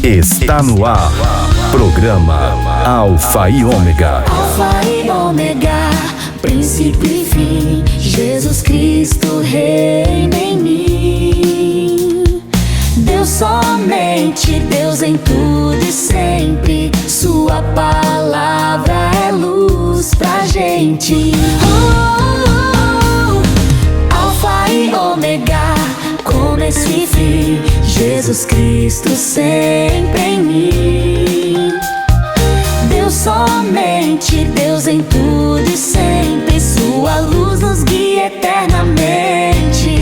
Está no ar. Programa Alfa e Ômega. Alfa e Ômega, princípio e fim. Jesus Cristo reina em mim. Deus somente, Deus em tudo e sempre. Sua palavra é luz pra gente. Alfa e Ômega, começo e fim. Jesus Cristo sempre em mim. Deus somente, Deus em tudo e sempre. Sua luz nos guia eternamente.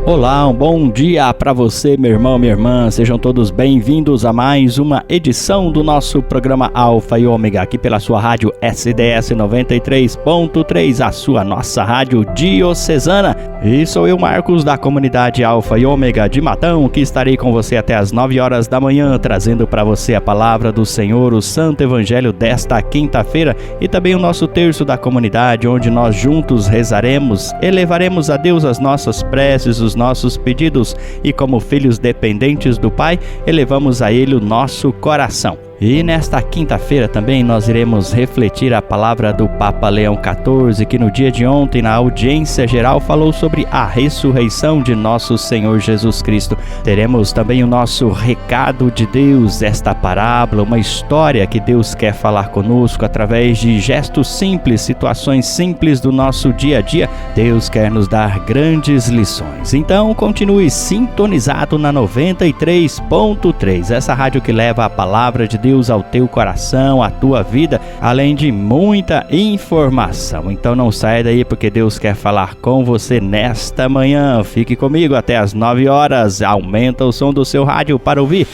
Olá, um bom dia para você, meu irmão, minha irmã. Sejam todos bem-vindos a mais uma edição do nosso programa Alfa e Ômega, aqui pela sua rádio SDS 93.3, a nossa rádio diocesana. E sou eu, Marcos, da comunidade Alfa e Ômega de Matão, que estarei com você até as 9 horas da manhã, trazendo para você a palavra do Senhor, o Santo Evangelho desta quinta-feira, e também o nosso terço da comunidade, onde nós juntos rezaremos, elevaremos a Deus as nossas preces, os nossos pedidos, e como filhos dependentes do Pai, elevamos a Ele o nosso coração. E nesta quinta-feira também nós iremos refletir a palavra do Papa Leão XIV, que no dia de ontem, na audiência geral, falou sobre a ressurreição de nosso Senhor Jesus Cristo. Teremos também o nosso recado de Deus, esta parábola, uma história que Deus quer falar conosco através de gestos simples, situações simples do nosso dia a dia. Deus quer nos dar grandes lições. Então continue sintonizado na 93.3, essa rádio que leva a palavra de Deus ao teu coração, à tua vida, além de muita informação. Então não saia daí, porque Deus quer falar com você nesta manhã. Fique comigo até as 9 horas. Aumenta o som do seu rádio para ouvir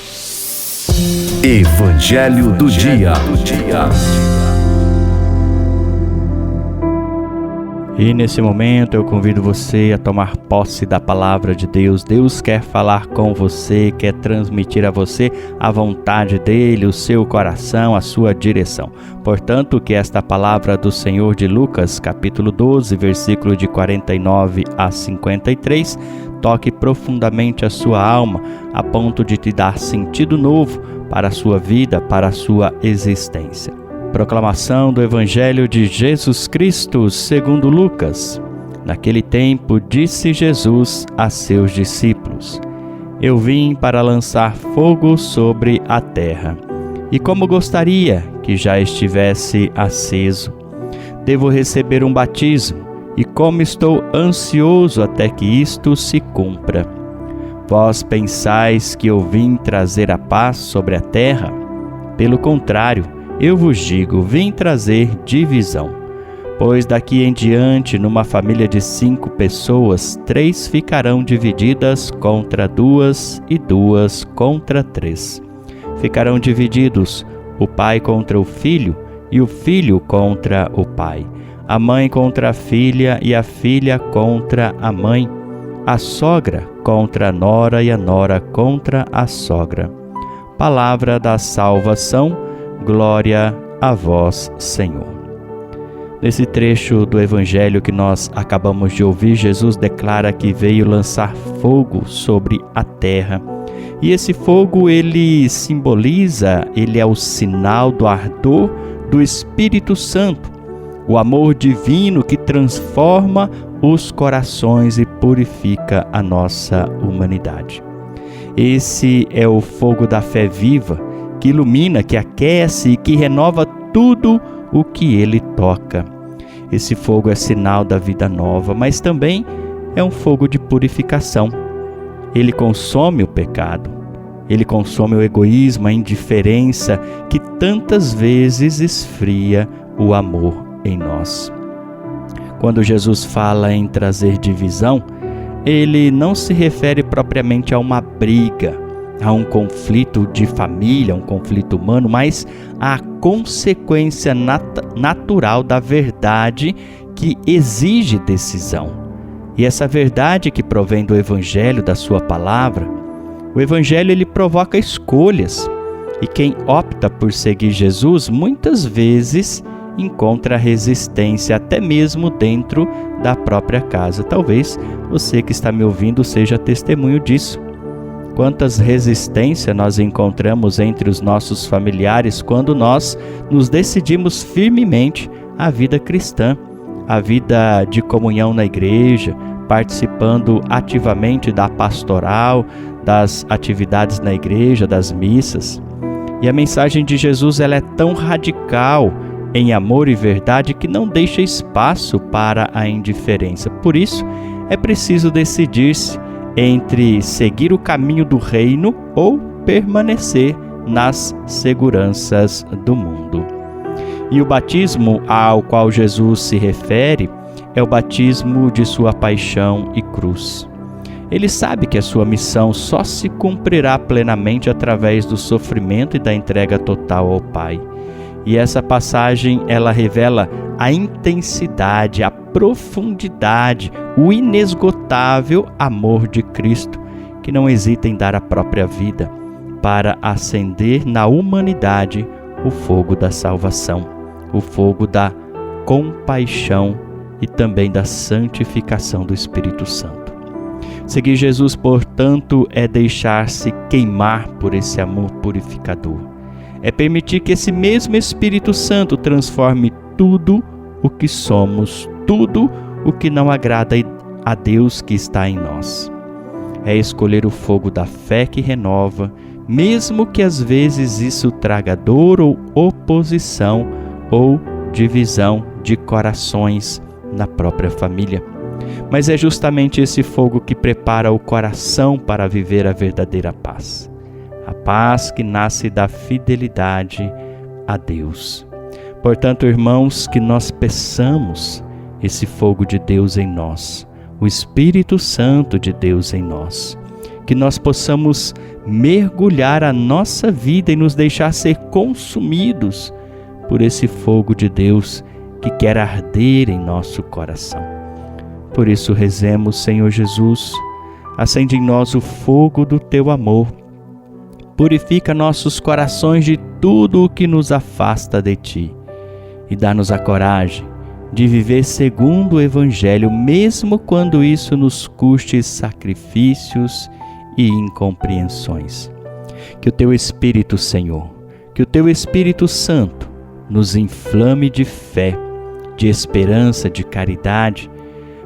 Evangelho do Dia. E nesse momento eu convido você a tomar posse da palavra de Deus. Deus quer falar com você, quer transmitir a você a vontade dele, o seu coração, a sua direção. Portanto, que esta palavra do Senhor de Lucas, capítulo 12, versículo de 49 a 53, toque profundamente a sua alma, a ponto de te dar sentido novo para a sua vida, para a sua existência. Proclamação do Evangelho de Jesus Cristo segundo Lucas. Naquele tempo disse Jesus a seus discípulos: Eu vim para lançar fogo sobre a terra, e como gostaria que já estivesse aceso. Devo receber um batismo, e como estou ansioso até que isto se cumpra. Vós pensais que eu vim trazer a paz sobre a terra? Pelo contrário, eu vos digo, vim trazer divisão. Pois daqui em diante, numa família de 5 pessoas, 3 ficarão divididas contra 2 e 2 contra 3. Ficarão divididos o pai contra o filho e o filho contra o pai, a mãe contra a filha e a filha contra a mãe, a sogra contra a nora e a nora contra a sogra. Palavra da salvação. Glória a vós, Senhor. Nesse trecho do Evangelho que nós acabamos de ouvir, Jesus declara que veio lançar fogo sobre a terra. E esse fogo, ele simboliza, ele é o sinal do ardor do Espírito Santo, o amor divino que transforma os corações e purifica a nossa humanidade. Esse é o fogo da fé viva, que ilumina, que aquece e que renova tudo o que ele toca. Esse fogo é sinal da vida nova, mas também é um fogo de purificação. Ele consome o pecado, ele consome o egoísmo, a indiferença que tantas vezes esfria o amor em nós. Quando Jesus fala em trazer divisão, ele não se refere propriamente a uma briga, a um conflito de família, um conflito humano, mas à consequência natural da verdade que exige decisão. E essa verdade que provém do Evangelho, da sua palavra, o Evangelho ele provoca escolhas. E quem opta por seguir Jesus, muitas vezes encontra resistência até mesmo dentro da própria casa. Talvez você que está me ouvindo seja testemunho disso. Quantas resistências nós encontramos entre os nossos familiares quando nós nos decidimos firmemente à vida cristã, à vida de comunhão na igreja, participando ativamente da pastoral, das atividades na igreja, das missas. E a mensagem de Jesus ela é tão radical em amor e verdade que não deixa espaço para a indiferença. Por isso, é preciso decidir-se entre seguir o caminho do reino ou permanecer nas seguranças do mundo. E o batismo ao qual Jesus se refere é o batismo de sua paixão e cruz. Ele sabe que a sua missão só se cumprirá plenamente através do sofrimento e da entrega total ao Pai. E essa passagem, ela revela a intensidade, a profundidade, o inesgotável amor de Cristo, que não hesita em dar a própria vida para acender na humanidade o fogo da salvação, o fogo da compaixão e também da santificação do Espírito Santo. Seguir Jesus, portanto, é deixar-se queimar por esse amor purificador. É permitir que esse mesmo Espírito Santo transforme tudo o que somos, tudo o que não agrada a Deus que está em nós. É escolher o fogo da fé que renova, mesmo que às vezes isso traga dor ou oposição ou divisão de corações na própria família. Mas é justamente esse fogo que prepara o coração para viver a verdadeira paz. A paz que nasce da fidelidade a Deus. Portanto, irmãos, que nós peçamos esse fogo de Deus em nós, o Espírito Santo de Deus em nós, que nós possamos mergulhar a nossa vida e nos deixar ser consumidos por esse fogo de Deus que quer arder em nosso coração. Por isso rezemos, Senhor Jesus, acende em nós o fogo do Teu amor, purifica nossos corações de tudo o que nos afasta de Ti e dá-nos a coragem de viver segundo o Evangelho, mesmo quando isso nos custe sacrifícios e incompreensões. Que o Teu Espírito, Senhor, que o Teu Espírito Santo nos inflame de fé, de esperança, de caridade,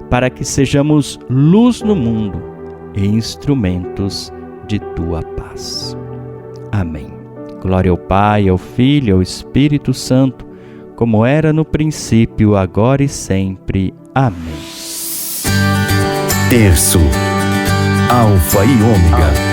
para que sejamos luz no mundo e instrumentos de Tua paz. Amém. Glória ao Pai, ao Filho e ao Espírito Santo, como era no princípio, agora e sempre. Amém. Terço, Alfa e Ômega.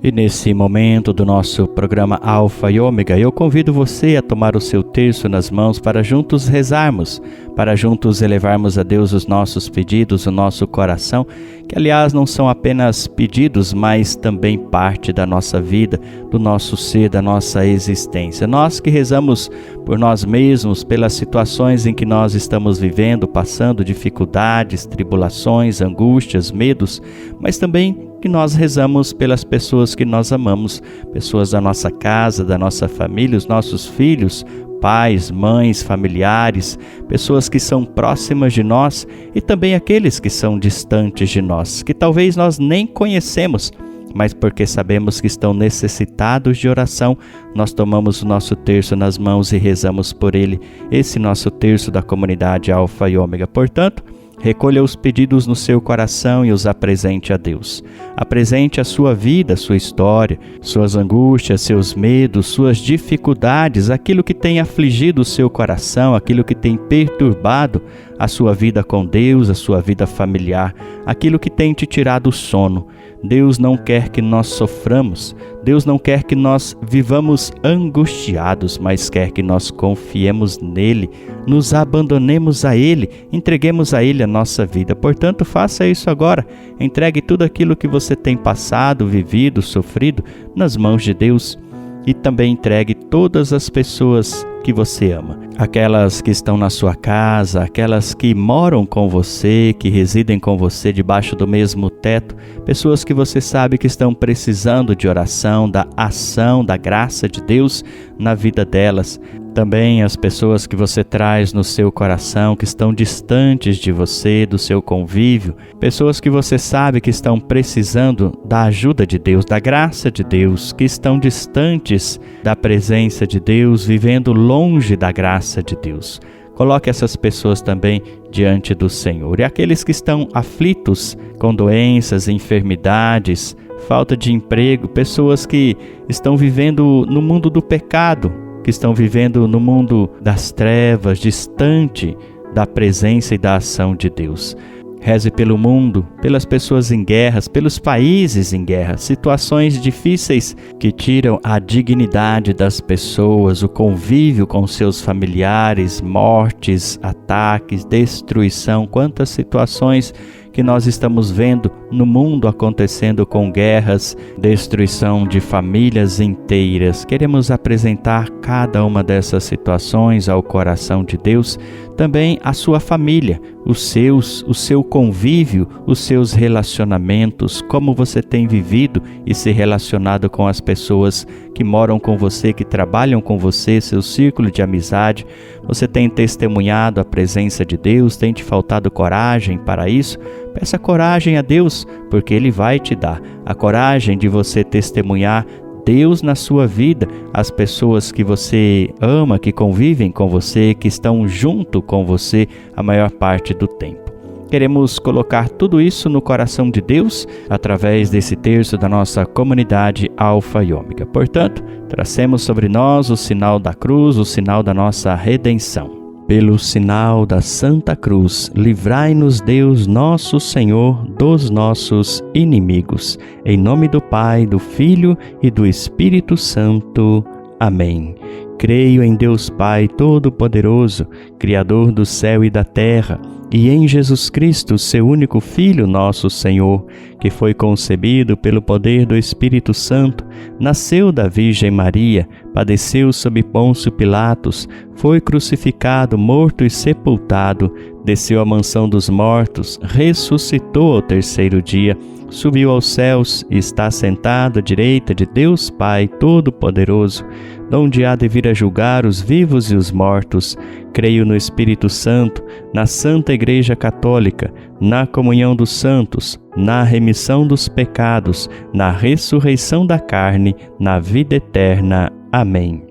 E nesse momento do nosso programa Alfa e Ômega, eu convido você a tomar o seu terço nas mãos para juntos rezarmos, para juntos elevarmos a Deus os nossos pedidos, o nosso coração, que aliás não são apenas pedidos, mas também parte da nossa vida, do nosso ser, da nossa existência. Nós que rezamos por nós mesmos, pelas situações em que nós estamos vivendo, passando dificuldades, tribulações, angústias, medos, mas também que nós rezamos pelas pessoas que nós amamos, pessoas da nossa casa, da nossa família, os nossos filhos, pais, mães, familiares, pessoas que são próximas de nós e também aqueles que são distantes de nós, que talvez nós nem conhecemos, mas porque sabemos que estão necessitados de oração, nós tomamos o nosso terço nas mãos e rezamos por ele, esse nosso terço da comunidade Alfa e Ômega. Portanto, recolha os pedidos no seu coração e os apresente a Deus. Apresente a sua vida, sua história, suas angústias, seus medos, suas dificuldades, aquilo que tem afligido o seu coração, aquilo que tem perturbado a sua vida com Deus, a sua vida familiar, aquilo que tem te tirado o sono. Deus não quer que nós soframos, Deus não quer que nós vivamos angustiados, mas quer que nós confiemos nele, nos abandonemos a ele, entreguemos a ele a nossa vida. Portanto, faça isso agora, entregue tudo aquilo que você tem passado, vivido, sofrido, nas mãos de Deus e também entregue todas as pessoas que você ama. Aquelas que estão na sua casa, aquelas que moram com você, que residem com você debaixo do mesmo teto, pessoas que você sabe que estão precisando de oração, da ação, da graça de Deus na vida delas. Também as pessoas que você traz no seu coração, que estão distantes de você, do seu convívio, pessoas que você sabe que estão precisando da ajuda de Deus, da graça de Deus, que estão distantes da presença de Deus, vivendo longe da graça de Deus. Coloque essas pessoas também diante do Senhor. E aqueles que estão aflitos com doenças, enfermidades, falta de emprego, pessoas que estão vivendo no mundo do pecado, que estão vivendo no mundo das trevas, distante da presença e da ação de Deus. Reze pelo mundo, pelas pessoas em guerras, pelos países em guerra, situações difíceis que tiram a dignidade das pessoas, o convívio com seus familiares, mortes, ataques, destruição. Quantas situações que nós estamos vendo no mundo acontecendo com guerras, destruição de famílias inteiras. Queremos apresentar cada uma dessas situações ao coração de Deus, também a sua família, o seu convívio, os seus relacionamentos, como você tem vivido e se relacionado com as pessoas que moram com você, que trabalham com você, seu círculo de amizade. Você tem testemunhado a presença de Deus, tem te faltado coragem para isso? Peça coragem a Deus, porque Ele vai te dar a coragem de você testemunhar Deus na sua vida, as pessoas que você ama, que convivem com você, que estão junto com você a maior parte do tempo. Queremos colocar tudo isso no coração de Deus através desse terço da nossa comunidade Alfa e Ômega. Portanto, tracemos sobre nós o sinal da cruz, o sinal da nossa redenção. Pelo sinal da Santa Cruz, livrai-nos Deus nosso Senhor dos nossos inimigos. Em nome do Pai, do Filho e do Espírito Santo. Amém. Creio em Deus Pai Todo-Poderoso, Criador do céu e da terra, e em Jesus Cristo, seu único Filho, nosso Senhor, que foi concebido pelo poder do Espírito Santo, nasceu da Virgem Maria, padeceu sob Pôncio Pilatos, foi crucificado, morto e sepultado, desceu à mansão dos mortos, ressuscitou ao terceiro dia, subiu aos céus e está sentado à direita de Deus Pai Todo-Poderoso, donde há de vir a julgar os vivos e os mortos. Creio no Espírito Santo, na Santa Igreja Católica, na comunhão dos santos, na remissão dos pecados, na ressurreição da carne, na vida eterna. Amém.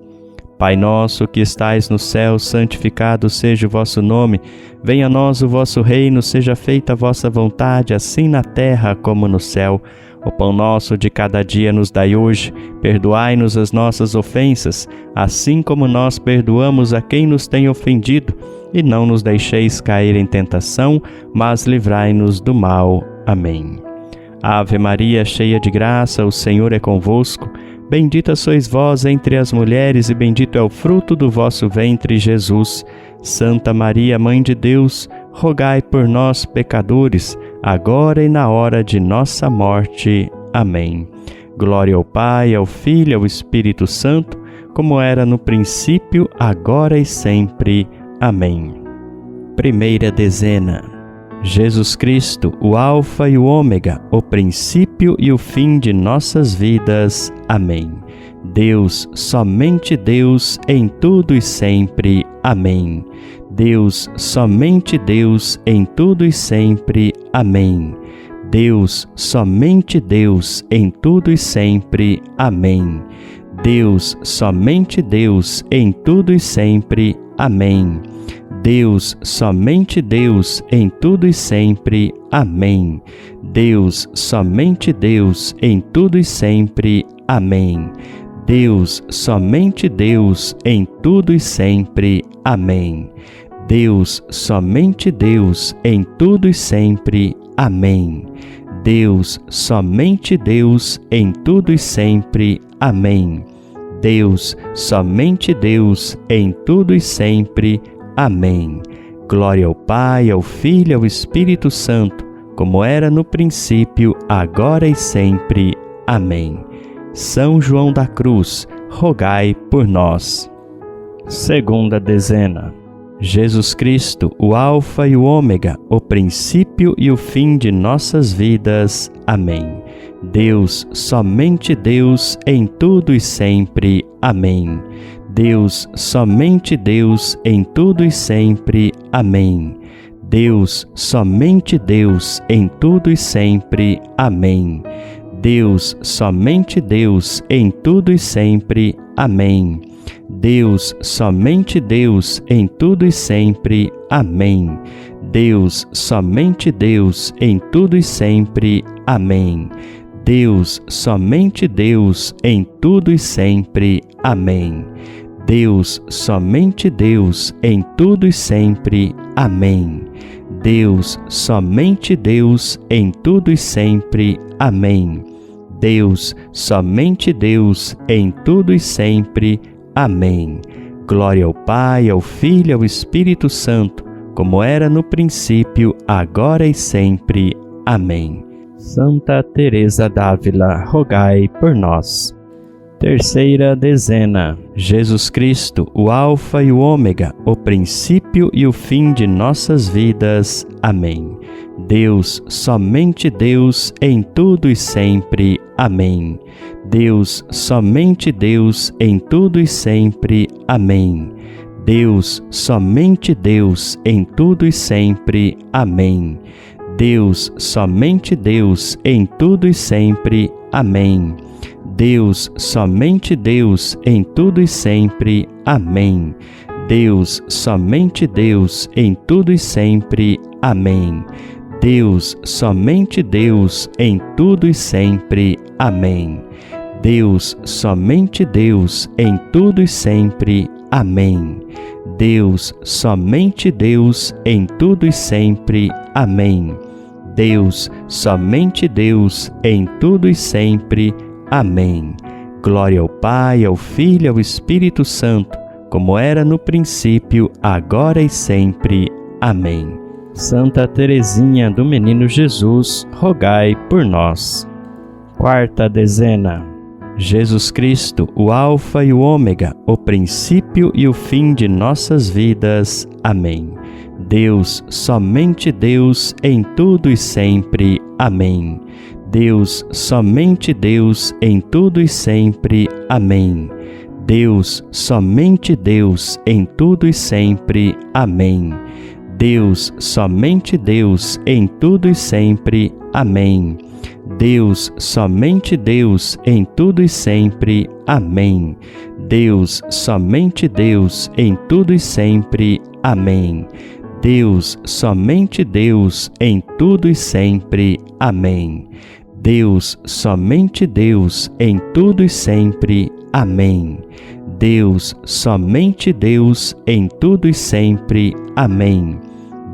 Pai nosso que estais no céu, santificado seja o vosso nome. Venha a nós o vosso reino, seja feita a vossa vontade, assim na terra como no céu. O pão nosso de cada dia nos dai hoje. Perdoai-nos as nossas ofensas, assim como nós perdoamos a quem nos tem ofendido. E não nos deixeis cair em tentação, mas livrai-nos do mal. Amém. Ave Maria, cheia de graça, o Senhor é convosco. Bendita sois vós entre as mulheres, e bendito é o fruto do vosso ventre, Jesus. Santa Maria, Mãe de Deus, rogai por nós, pecadores, agora e na hora de nossa morte. Amém. Glória ao Pai, ao Filho e ao Espírito Santo, como era no princípio, agora e sempre. Amém. Primeira dezena. Jesus Cristo, o Alfa e o Ômega, o princípio e o fim de nossas vidas. Amém. Deus, somente Deus, em tudo e sempre. Amém. Deus, somente Deus, em tudo e sempre. Amém. Deus, somente Deus, em tudo e sempre. Amém. Deus, somente Deus, em tudo e sempre. Amém. Deus, somente Deus, em tudo e sempre. Amém. Deus, somente Deus, em tudo e sempre. Amém. Deus, somente Deus, em tudo e sempre. Amém. Deus, somente Deus, em tudo e sempre. Amém. Deus, somente Deus, em tudo e sempre. Amém. Deus, somente Deus, em tudo e sempre. Amém. Glória ao Pai, ao Filho e ao Espírito Santo, como era no princípio, agora e sempre. Amém. São João da Cruz, rogai por nós. Segunda dezena. Jesus Cristo, o Alfa e o Ômega, o princípio e o fim de nossas vidas. Amém. Deus, somente Deus, em tudo e sempre. Amém. Deus, somente Deus, em tudo e sempre. Amém. Deus, somente Deus, em tudo e sempre. Amém. Deus, somente Deus, em tudo e sempre. Amém. Deus, somente Deus, em tudo e sempre. Amém. Deus, somente Deus, em tudo e sempre. Amém. Deus, somente Deus, em tudo e sempre. Amém. Deus, somente Deus, em tudo e sempre. Amém. Deus, somente Deus, em tudo e sempre. Amém. Deus, somente Deus, em tudo e sempre. Amém. Glória ao Pai, ao Filho e ao Espírito Santo, como era no princípio, agora e sempre. Amém. Santa Teresa d'Ávila, rogai por nós. Terceira dezena. Jesus Cristo, o Alfa e o Ômega, o princípio e o fim de nossas vidas. Amém. Deus, somente Deus, em tudo e sempre. Amém. Deus, somente Deus, em tudo e sempre. Amém. Deus, somente Deus, em tudo e sempre. Amém. Deus, somente Deus, em tudo e sempre. Amém. Deus, somente Deus, em tudo e sempre. Amém. Deus, somente Deus, em tudo e sempre. Amém. Deus, somente Deus, em tudo e sempre. Amém. Deus, somente Deus, em tudo e sempre. Amém. Deus, somente Deus, em tudo e sempre. Amém. Deus, somente Deus, em tudo e sempre. Amém. Glória ao Pai, ao Filho e ao Espírito Santo, como era no princípio, agora e sempre. Amém. Santa Teresinha do Menino Jesus, rogai por nós. Quarta dezena. Jesus Cristo, o Alfa e o Ômega, o princípio e o fim de nossas vidas. Amém. Deus, somente Deus, em tudo e sempre. Amém. Deus, somente Deus, em tudo e sempre. Amém. Deus, somente Deus, em tudo e sempre. Amém. Deus, somente Deus, em tudo e sempre. Amém. Deus, somente Deus, em tudo e sempre. Amém. Deus, somente Deus, em tudo e sempre. Amém. Deus, somente Deus, em tudo e sempre. Amém. Deus, somente Deus, em tudo e sempre. Amém. Deus, somente Deus, em tudo e sempre. Amém.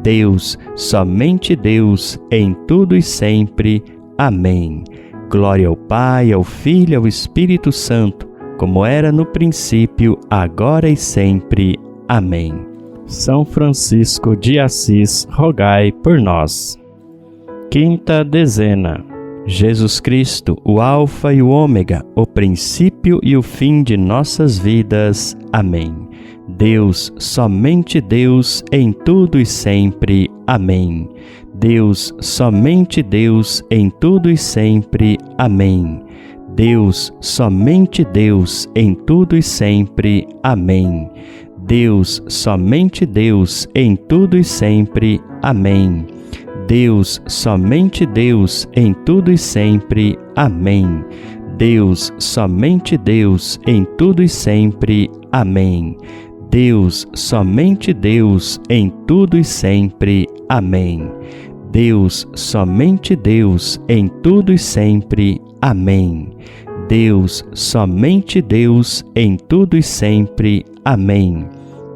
Deus, somente Deus, em tudo e sempre. Amém. Glória ao Pai, ao Filho e ao Espírito Santo, como era no princípio, agora e sempre. Amém. São Francisco de Assis, rogai por nós. Quinta dezena. Jesus Cristo, o Alfa e o Ômega, o princípio e o fim de nossas vidas. Amém. Deus, somente Deus, em tudo e sempre. Amém. Deus, somente Deus, em tudo e sempre. Amém. Deus, somente Deus, em tudo e sempre. Amém. Deus, somente Deus, em tudo e sempre. Amém. Deus, somente Deus, em tudo e sempre. Amém. Deus, somente Deus, em tudo e sempre. Amém. Deus, somente Deus, em tudo e sempre. Amém. Deus, somente Deus, em tudo e sempre. Amém. Deus, somente Deus, em tudo e sempre. Amém.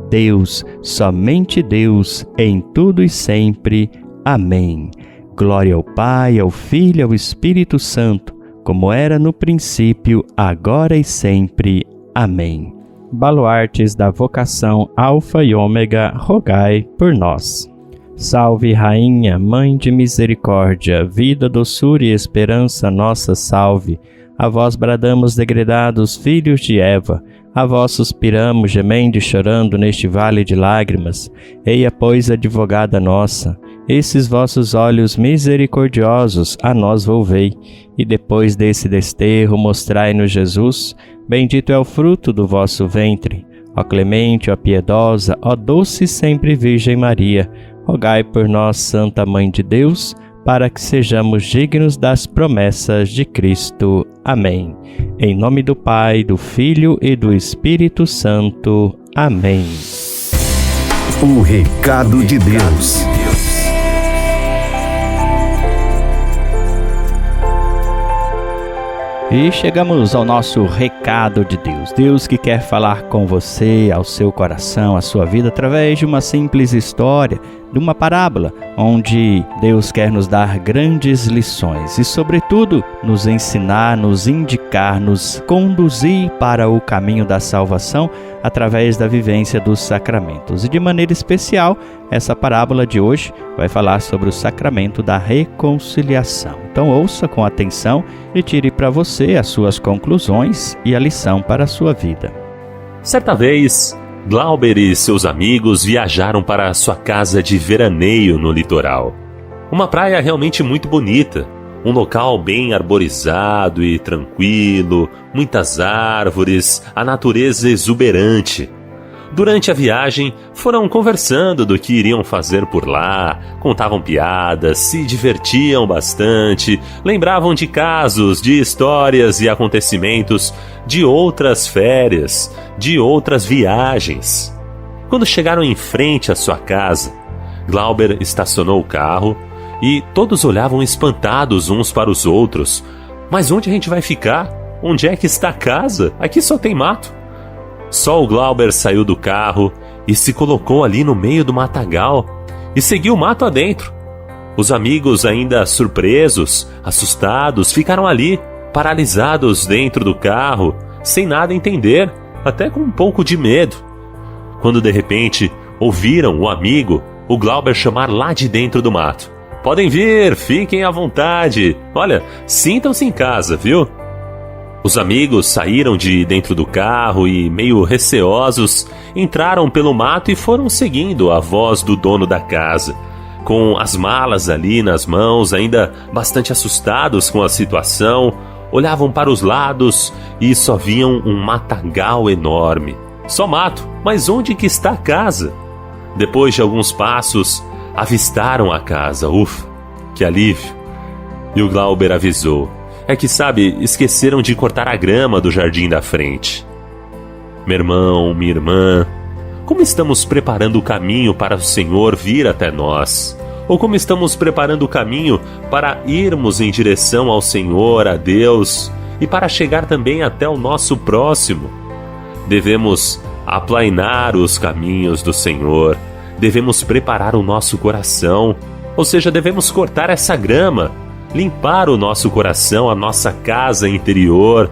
Deus, somente Deus, em tudo e sempre. Amém. Glória ao Pai, ao Filho e ao Espírito Santo, como era no princípio, agora e sempre. Amém. Baluartes da vocação Alfa e Ômega, rogai por nós. Salve, Rainha, Mãe de Misericórdia, vida, doçura e esperança, nossa salve. A vós bradamos, degredados filhos de Eva, A vós suspiramos, gemendo e chorando neste vale de lágrimas. Eia, pois, advogada nossa, esses vossos olhos misericordiosos a nós volvei, e depois desse desterro mostrai-nos Jesus, bendito é o fruto do vosso ventre. Ó clemente, ó piedosa, ó doce sempre Virgem Maria, rogai por nós, Santa Mãe de Deus, para que sejamos dignos das promessas de Cristo. Amém. Em nome do Pai, do Filho e do Espírito Santo. Amém. O recado de Deus. E chegamos ao nosso recado de Deus. Deus que quer falar com você, ao seu coração, à sua vida, através de uma simples história, de uma parábola, onde Deus quer nos dar grandes lições e, sobretudo, nos ensinar, nos indicar, nos conduzir para o caminho da salvação através da vivência dos sacramentos. E, de maneira especial, essa parábola de hoje vai falar sobre o sacramento da reconciliação. Então, ouça com atenção e tire para você as suas conclusões e a lição para a sua vida. Certa vez, Glauber e seus amigos viajaram para sua casa de veraneio no litoral. Uma praia realmente muito bonita, um local bem arborizado e tranquilo, muitas árvores, a natureza exuberante. Durante a viagem, foram conversando do que iriam fazer por lá, contavam piadas, se divertiam bastante, lembravam de casos, de histórias e acontecimentos de outras férias, de outras viagens. Quando chegaram em frente à sua casa, Glauber estacionou o carro e todos olhavam espantados uns para os outros. Mas onde a gente vai ficar? Onde é que está a casa? Aqui só tem mato. Só o Glauber saiu do carro e se colocou ali no meio do matagal e seguiu o mato adentro. Os amigos, ainda surpresos, assustados, ficaram ali, paralisados dentro do carro, sem nada entender, até com um pouco de medo. Quando de repente ouviram o amigo, o Glauber, chamar lá de dentro do mato: "Podem vir, fiquem à vontade. Olha, sintam-se em casa, viu?" Os amigos saíram de dentro do carro e, meio receosos, entraram pelo mato e foram seguindo a voz do dono da casa. Com as malas ali nas mãos, ainda bastante assustados com a situação, olhavam para os lados e só viam um matagal enorme. Só mato, mas onde que está a casa? Depois de alguns passos, avistaram a casa. Ufa, que alívio! E o Glauber avisou: "É que, sabe, esqueceram de cortar a grama do jardim da frente." Meu irmão, minha irmã, como estamos preparando o caminho para o Senhor vir até nós? Ou como estamos preparando o caminho para irmos em direção ao Senhor, a Deus, e para chegar também até o nosso próximo? Devemos aplainar os caminhos do Senhor, devemos preparar o nosso coração, ou seja, devemos cortar essa grama, limpar o nosso coração, a nossa casa interior.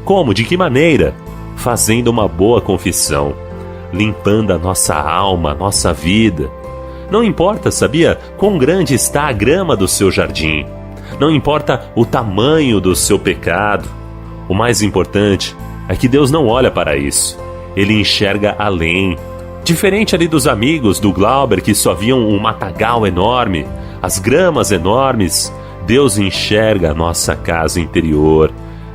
Como? De que maneira? Fazendo uma boa confissão, limpando a nossa alma, a nossa vida. Não importa, sabia, quão grande está a grama do seu jardim. Não importa o tamanho do seu pecado. O mais importante é que Deus não olha para isso. Ele enxerga além. Diferente ali dos amigos do Glauber, que só viam um matagal enorme, as gramas enormes, Deus enxerga a nossa casa interior,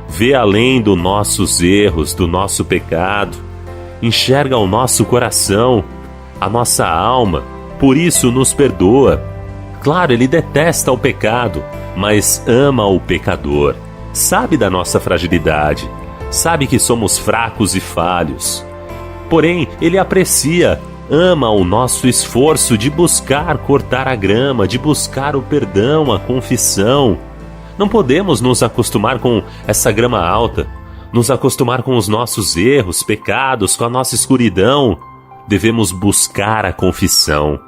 vê além dos nossos erros, do nosso pecado, enxerga o nosso coração, a nossa alma, por isso nos perdoa. Claro, Ele detesta o pecado, mas ama o pecador, sabe da nossa fragilidade, sabe que somos fracos e falhos. Porém, Ele aprecia, ama o nosso esforço de buscar cortar a grama, de buscar o perdão, a confissão. Não podemos nos acostumar com essa grama alta, nos acostumar com os nossos erros, pecados, com a nossa escuridão. Devemos buscar a confissão.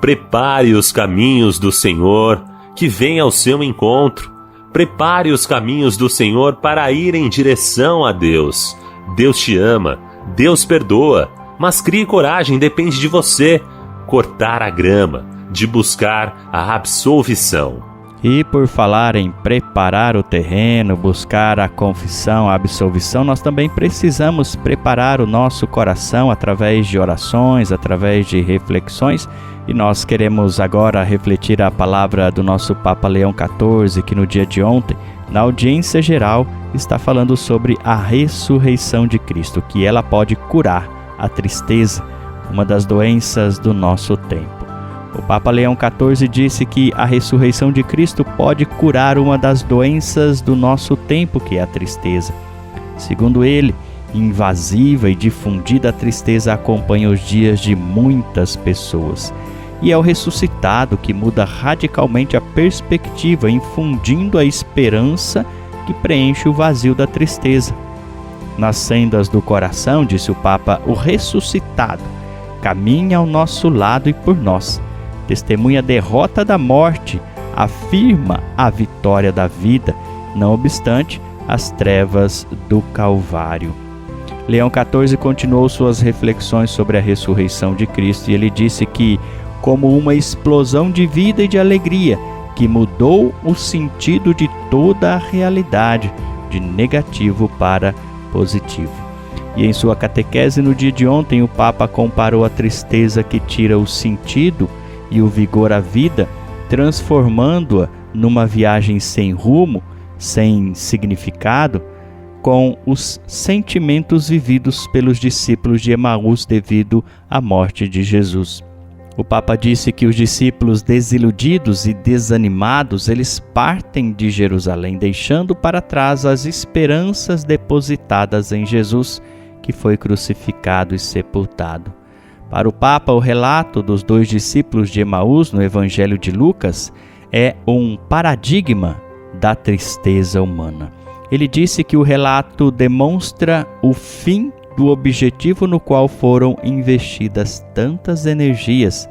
Prepare os caminhos do Senhor, que vem ao seu encontro. Prepare os caminhos do Senhor para ir em direção a Deus. Deus te ama, Deus perdoa. Mas crie coragem, depende de você, cortar a grama, de buscar a absolvição. E por falar em preparar o terreno, buscar a confissão, a absolvição, nós também precisamos preparar o nosso coração através de orações, através de reflexões. E nós queremos agora refletir a palavra do nosso Papa Leão XIV, que no dia de ontem, na audiência geral, está falando sobre a ressurreição de Cristo, que ela pode curar a tristeza, uma das doenças do nosso tempo. O Papa Leão XIV disse que a ressurreição de Cristo pode curar uma das doenças do nosso tempo, que é a tristeza. Segundo ele, invasiva e difundida a tristeza acompanha os dias de muitas pessoas. E é o ressuscitado que muda radicalmente a perspectiva, infundindo a esperança que preenche o vazio da tristeza. Nas sendas do coração, disse o Papa, o ressuscitado caminha ao nosso lado e por nós. Testemunha a derrota da morte, afirma a vitória da vida, não obstante as trevas do Calvário. Leão XIV continuou suas reflexões sobre a ressurreição de Cristo e ele disse que, como uma explosão de vida e de alegria, que mudou o sentido de toda a realidade, de negativo para positivo. E em sua catequese no dia de ontem, o Papa comparou a tristeza que tira o sentido e o vigor à vida, transformando-a numa viagem sem rumo, sem significado, com os sentimentos vividos pelos discípulos de Emaús devido à morte de Jesus. O Papa disse que os discípulos desiludidos e desanimados, eles partem de Jerusalém, deixando para trás as esperanças depositadas em Jesus, que foi crucificado e sepultado. Para o Papa, o relato dos 2 discípulos de Emaús no Evangelho de Lucas é um paradigma da tristeza humana. Ele disse que o relato demonstra o fim do objetivo no qual foram investidas tantas energias,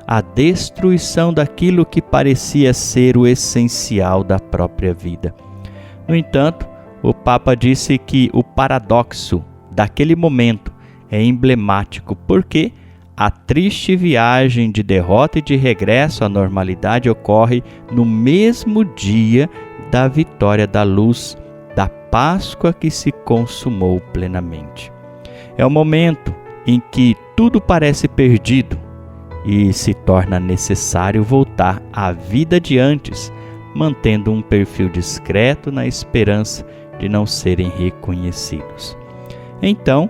a destruição daquilo que parecia ser o essencial da própria vida. No entanto, o Papa disse que o paradoxo daquele momento é emblemático porque a triste viagem de derrota e de regresso à normalidade ocorre no mesmo dia da vitória da luz, da Páscoa que se consumou plenamente. É o momento em que tudo parece perdido e se torna necessário voltar à vida de antes, mantendo um perfil discreto na esperança de não serem reconhecidos. Então,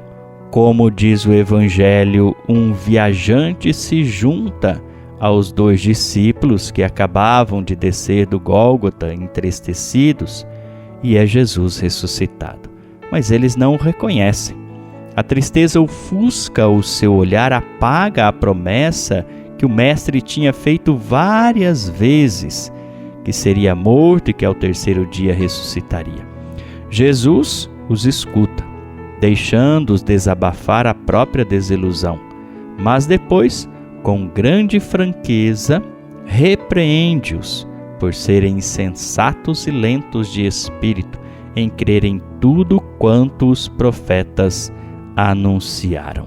como diz o Evangelho, um viajante se junta aos 2 discípulos que acabavam de descer do Gólgota entristecidos, e é Jesus ressuscitado. Mas eles não o reconhecem. A tristeza ofusca o seu olhar, apaga a promessa que o Mestre tinha feito várias vezes, que seria morto e que ao 3º dia ressuscitaria. Jesus os escuta, deixando-os desabafar a própria desilusão, mas depois, com grande franqueza, repreende-os por serem insensatos e lentos de espírito em crerem tudo quanto os profetas anunciaram.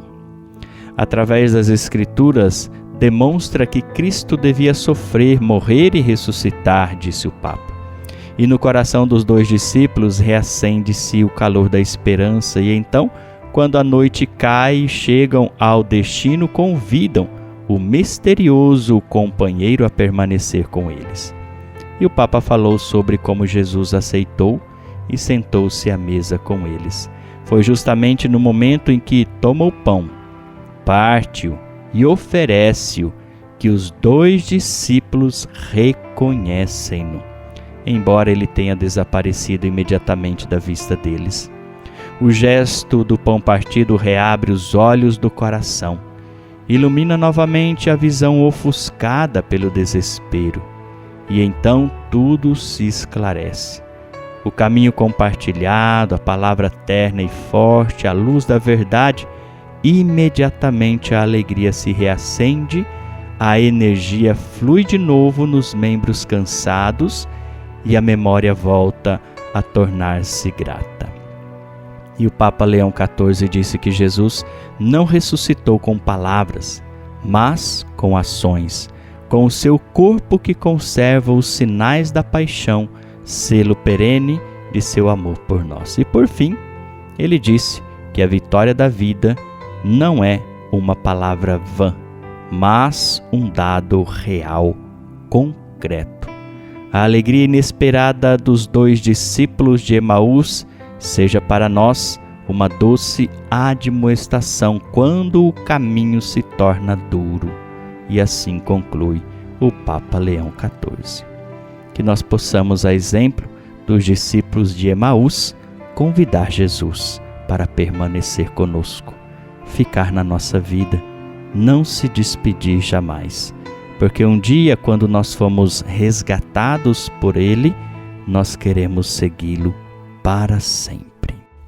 Através das Escrituras, demonstra que Cristo devia sofrer, morrer e ressuscitar, disse o Papa. E no coração dos 2 discípulos reacende-se o calor da esperança, e então, quando a noite cai e chegam ao destino, convidam o misterioso companheiro a permanecer com eles. E o Papa falou sobre como Jesus aceitou e sentou-se à mesa com eles. Foi justamente no momento em que toma o pão, parte-o e oferece-o que os 2 discípulos reconhecem-no, embora ele tenha desaparecido imediatamente da vista deles. O gesto do pão partido reabre os olhos do coração, ilumina novamente a visão ofuscada pelo desespero, e então tudo se esclarece. O caminho compartilhado, a palavra terna e forte, a luz da verdade, imediatamente a alegria se reacende, a energia flui de novo nos membros cansados e a memória volta a tornar-se grata. E o Papa Leão XIV disse que Jesus não ressuscitou com palavras, mas com ações, com o seu corpo que conserva os sinais da paixão, selo perene de seu amor por nós. E por fim, ele disse que a vitória da vida não é uma palavra vã, mas um dado real, concreto. A alegria inesperada dos 2 discípulos de Emaús seja para nós uma doce admoestação quando o caminho se torna duro. E assim conclui o Papa Leão XIV. Que nós possamos, a exemplo dos discípulos de Emaús, convidar Jesus para permanecer conosco, ficar na nossa vida, não se despedir jamais, porque um dia, quando nós fomos resgatados por Ele, nós queremos segui-lo para sempre.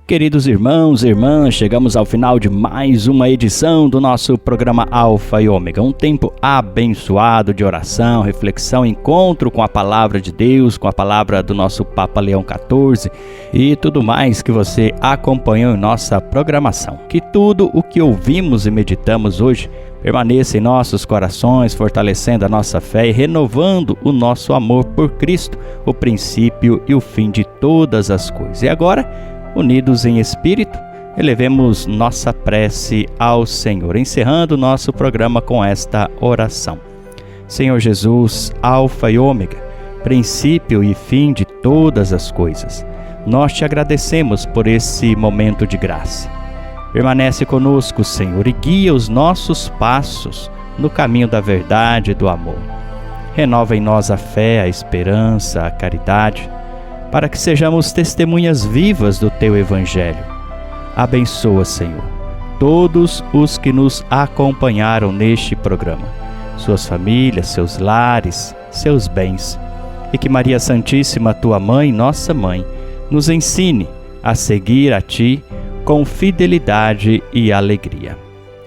Queridos irmãos e irmãs, chegamos ao final de mais uma edição do nosso programa Alfa e Ômega. Um tempo abençoado de oração, reflexão, encontro com a palavra de Deus, com a palavra do nosso Papa Leão XIV e tudo mais que você acompanhou em nossa programação. Que tudo o que ouvimos e meditamos hoje permaneça em nossos corações, fortalecendo a nossa fé e renovando o nosso amor por Cristo, o princípio e o fim de todas as coisas. E agora, unidos em espírito, elevemos nossa prece ao Senhor, encerrando nosso programa com esta oração. Senhor Jesus, Alfa e Ômega, princípio e fim de todas as coisas, nós te agradecemos por esse momento de graça. Permanece conosco, Senhor, e guia os nossos passos no caminho da verdade e do amor. Renova em nós a fé, a esperança, a caridade, para que sejamos testemunhas vivas do Teu Evangelho. Abençoa, Senhor, todos os que nos acompanharam neste programa, suas famílias, seus lares, seus bens, e que Maria Santíssima, Tua Mãe, nossa Mãe, nos ensine a seguir a Ti com fidelidade e alegria.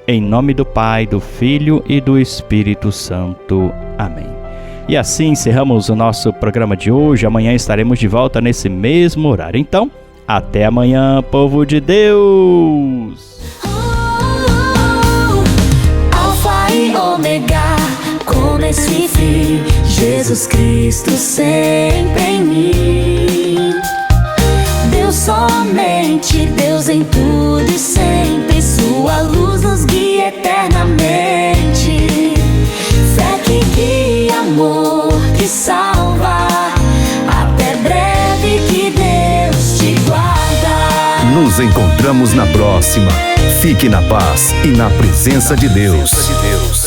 Em nome do Pai, do Filho e do Espírito Santo. Amém. E assim encerramos o nosso programa de hoje. Amanhã estaremos de volta nesse mesmo horário. Então, até amanhã, povo de Deus! Alfa e Ômega, começo e fim, Jesus Cristo sempre em mim. Deus somente, Deus em tudo e sempre, sua luz nos guia eternamente. Fé que guia, amor que salva, até breve que Deus te guarda. Nos encontramos na próxima. Fique na paz e na presença de Deus.